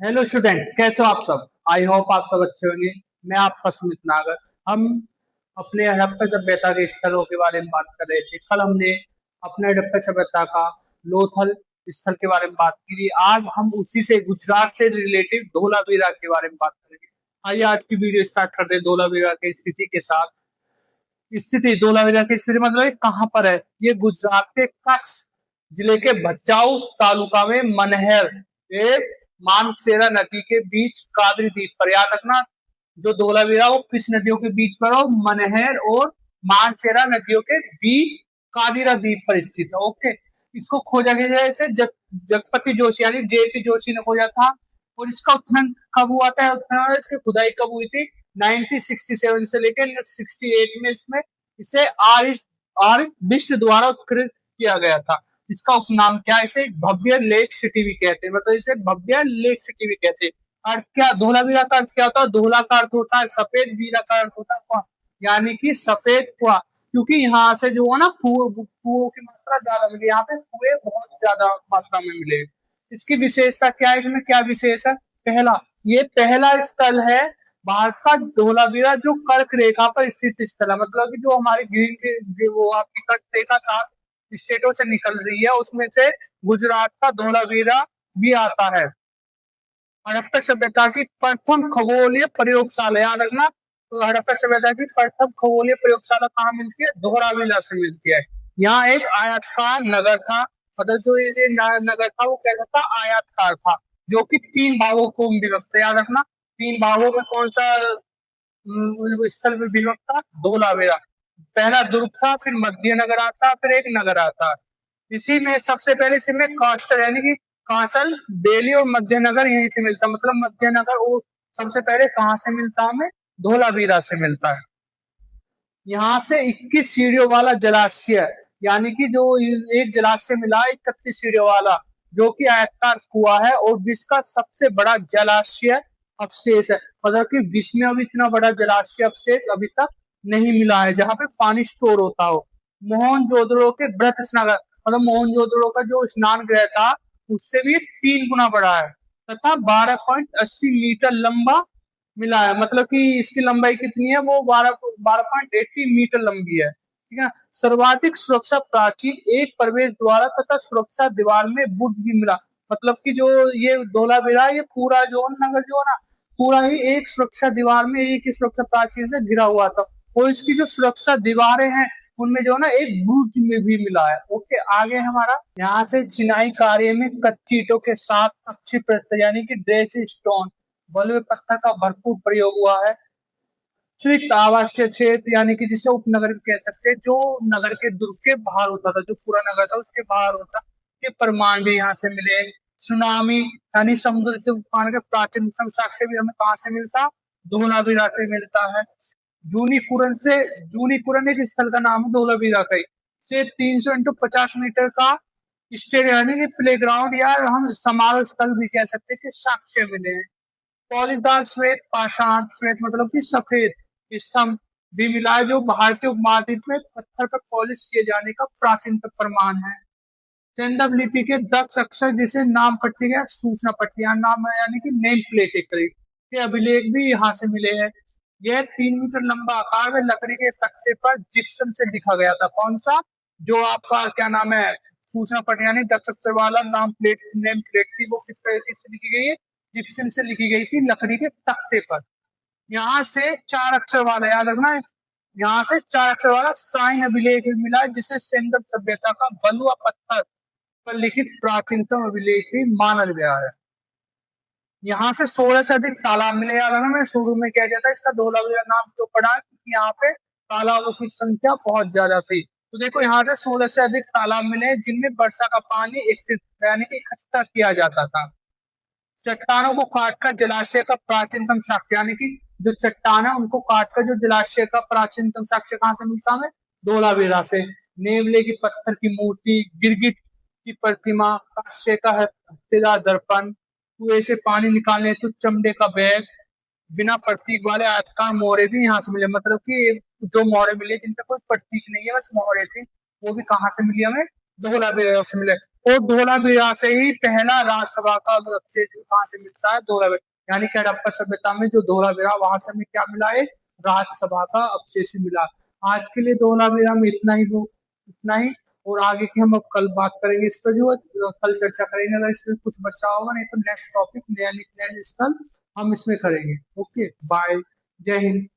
Hello student, कैसे हो आप सब। आई होप आप सब अच्छे होंगे। मैं आपका सुमित नागर। हम अपने हड़प्पा सभ्यता के स्थलों के बारे में बात कर रहे थे। कल हमने अपने हड़प्पा सभ्यता का लोथल स्थल के बारे में बात की थी। आज हम उसी से गुजरात से रिलेटेड धोलावीरा के बारे में बात करेंगे। आइए आज की वीडियो स्टार्ट करते हैं धोलावीरा की स्थिति के साथ। स्थिति धोलावीरा की स्थिति मतलब ये कहाँ पर है। ये गुजरात के कच्छ जिले के भचाऊ तालुका में मनहर मानसेरा नदी के बीच कादरी द्वीप पर। याद रखना, जो धोलावीरा वो किस नदियों के बीच पर हो, मनहर और मानसेरा नदियों के बीच कादिरा द्वीप पर स्थित है। ओके, इसको खोजा गया है जगपति जोशी यानी जेपी जोशी ने खोजा था। और इसका उत्खनन कब हुआ था, उत्खनन इसकी खुदाई कब हुई थी, 1967 से लेकर 68 में इसमें इसे आर बिष्ट द्वारा उत्खनन किया गया था। इसका उपनाम क्या है, इसे भव्य लेक सिटी भी कहते हैं, मतलब इसे भव्य लेक सिटी भी कहते हैं। और क्या धोलावीरा का अर्थ क्या होता है, धोला का अर्थ होता है सफेद, वीरा का अर्थ होता है कुआं, यानी कि सफेद कुआं। क्योंकि यहाँ से जो है ना कुओं की मात्रा ज्यादा मिली, यहाँ पे कुएं बहुत ज्यादा मात्रा में मिले। इसकी विशेषता क्या है, इसमें क्या विशेष है। पहला, ये पहला स्थल है भारत का धोलावीरा जो कर्क रेखा पर स्थित स्थल है, मतलब कि जो हमारी ग्रीन वो आपकी कर्क रेखा साथ स्टेटों से निकल रही है, उसमें से गुजरात का धोलावीरा भी आता है। हड़प्पा सभ्यता की प्रथम खगोलीय प्रयोगशाला, याद रखना, तो हड़प्पा सभ्यता की प्रथम खगोलीय प्रयोगशाला कहाँ मिलती है, धोलावीरा से मिलती है। यहाँ एक आयताकार नगर था, मतलब जो ये नगर था वो कैसा था, आयताकार था, जो कि 3 भागों को विभक्त है। याद रखना, 3 भागों में कौन सा स्थल में विभक्त था, धोलावीरा। पहला दुर्ग था, फिर मध्य नगर आता, फिर एक नगर आता। इसी में सबसे पहले इसी में कास्टल यानी कि कासल, बेली और मध्य नगर यहीं से मिलता, मतलब मध्य नगर वो सबसे पहले कहाँ से मिलता, हमें धोलावीरा से मिलता है। यहाँ से 21 सीढ़ियों वाला जलाशय, यानी कि जो एक जलाशय मिला 31 सीढ़ियों वाला, जो कि आयताकार कुआ है और विश्व का सबसे बड़ा जलाशय अवशेष है। मतलब कि विश्व में अभी इतना बड़ा जलाशय अवशेष अभी तक नहीं मिला है जहाँ पे पानी स्टोर होता हो। मोहनजोदड़ो के बृहत स्नान, मतलब मोहनजोदड़ो का जो स्नान गृह था उससे भी 3 गुना बड़ा है, तथा 12.80 मीटर लंबा मिला है। मतलब कि इसकी लंबाई कितनी है, वो 12.80 मीटर लंबी है। ठीक है। सर्वाधिक सुरक्षा प्राचीन एक प्रवेश द्वार तथा सुरक्षा दीवार में बुद्ध भी मिला। मतलब कि जो ये धोलावीरा, ये पूरा जो नगर जो है ना, पूरा ही एक सुरक्षा दीवार में, एक ही सुरक्षा प्राचीन से घिरा हुआ था। और इसकी जो सुरक्षा दीवारें हैं उनमें जो है ना एक बुर्ज में भी मिला है। ओके, आगे हमारा यहाँ से चिनाई कार्य में कच्ची ईंटों के साथ अच्छी प्रस्तर यानी कि ड्रेस स्टोन बलुए पत्थर का भरपूर प्रयोग हुआ है। अतिरिक्त आवासीय क्षेत्र यानी कि जिसे उपनगर भी कह सकते हैं, जो नगर के दुर्ग के बाहर होता था, जो पूरा नगर था उसके बाहर होता, के प्रमाण भी यहाँ से मिले। सुनामी यानी समुद्र तूफान के प्राचीनतम साक्ष्य भी हमें कहाँ से मिलता, धोलावीरा से मिलता है। जूनीपुरन एक स्थल का नाम है धोलावीरा का ही, से 300 x 50 मीटर का स्टेडियम यानी कि प्ले ग्राउंड या हम समारोह स्थल भी कह सकते हैं कि साक्ष्य मिले हैं। पॉलीदार श्वेत पाषाण, श्वेत मतलब कि सफेद स्तंभ भी मिला है, जो भारतीय उपमहाद्वीप में पत्थर पर पॉलिश किए जाने का प्राचीनतम प्रमाण है। चंदव लिपि के दक्ष अक्षर जिसे नाम पट्टी या सूचना पट्टी नाम है, यानी कि नेम प्लेट एक तरीके के अभिलेख भी यहाँ से मिले हैं। यह 3 मीटर लंबा आकार में लकड़ी के तख्ते पर जिप्सम से लिखा गया था। कौन सा, जो आपका क्या नाम है, सूचना पट्टी यानी दक्ष अक्षर वाला नाम प्लेट, नेम प्लेट थी, वो किस तरीके से लिखी गई है, जिप्सम से लिखी गई थी लकड़ी के तख्ते पर। यहाँ से 4 अक्षर वाला, याद रखना है, यहाँ से 4 अक्षर वाला साइन अभिलेख मिला है, जिसे सिंधु सभ्यता का बलुआ पत्थर पर लिखित प्राचीनतम अभिलेख भी माना गया है। यहाँ से 16 से अधिक तालाब मिले। याद रखना, मैं शुरू में कह दिया था इसका धोलावीरा नाम क्यों पड़ा, क्योंकि यहाँ पे तालाबों की संख्या बहुत ज्यादा थी। तो देखो यहाँ से 16 से अधिक तालाब मिले जिनमें वर्षा का पानी यानी कि इकट्ठा किया जाता था। चट्टानों को काटकर जलाशय का प्राचीनतम साक्ष्य, यानी कि जो चट्टान है उनको काटकर जो जलाशय का प्राचीनतम साक्ष्य कहाँ से मिलता है, धोलावीरा से। नेवले की पत्थर की मूर्ति, गिरगिट की प्रतिमा, कांस्य का हत्तेदार दर्पण, कुएं से पानी निकालने तो चमड़े का बैग, बिना प्रतीक वाले आयताकार मोहरे भी यहाँ से मिले। मतलब कि जो मोहरे मिले जिनका कोई प्रतीक नहीं है, बस मोहरे थे, वो भी कहाँ से मिली हमें, धोलावीरा से मिले। और धोलावीरा से ही पहला राज्यसभा का अवशेष कहाँ से मिलता है, धोलावीरा, यानी कि हड़प्पा सभ्यता में जो धोलावीरा, वहां से हमें क्या मिला है, राज्यसभा का अवशेष मिला। आज के लिए धोलावीरा में इतना ही, वो इतना ही। और आगे की हम अब कल बात करेंगे इस पर, जो कल चर्चा करेंगे, अगर इसमें कुछ बचा होगा, नहीं तो नेक्स्ट टॉपिक नया स्थल हम इसमें करेंगे। ओके, बाय, जय हिंद।